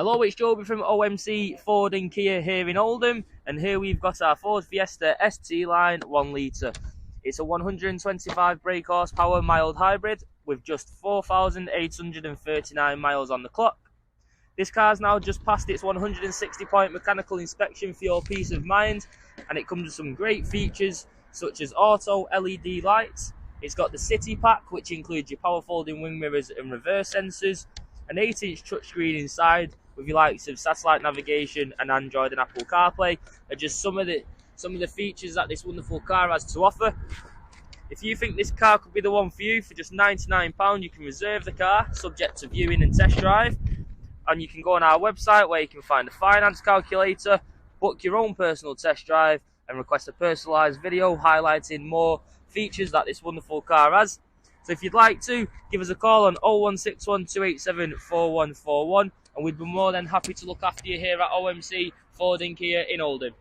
Hello, it's Joby from OMC Ford and Kia here in Oldham, and here we've got our Ford Fiesta ST-Line 1 litre. It's a 125 brake horsepower mild hybrid with just 4,839 miles on the clock. This car's now just passed its 160-point mechanical inspection for your peace of mind, and it comes with some great features such as auto LED lights. It's got the City Pack, which includes your power folding wing mirrors and reverse sensors, an 8-inch touchscreen inside with your likes of satellite navigation and Android and Apple CarPlay are just some of the features that this wonderful car has to offer. If you think this car could be the one for you, for just £99 you can reserve the car subject to viewing and test drive, and you can go on our website where you can find a finance calculator, book your own personal test drive and request a personalised video highlighting more features that this wonderful car has. So if you'd like to, give us a call on 0161 287 4141 and we'd be more than happy to look after you here at OMC Ford and Kia in Oldham.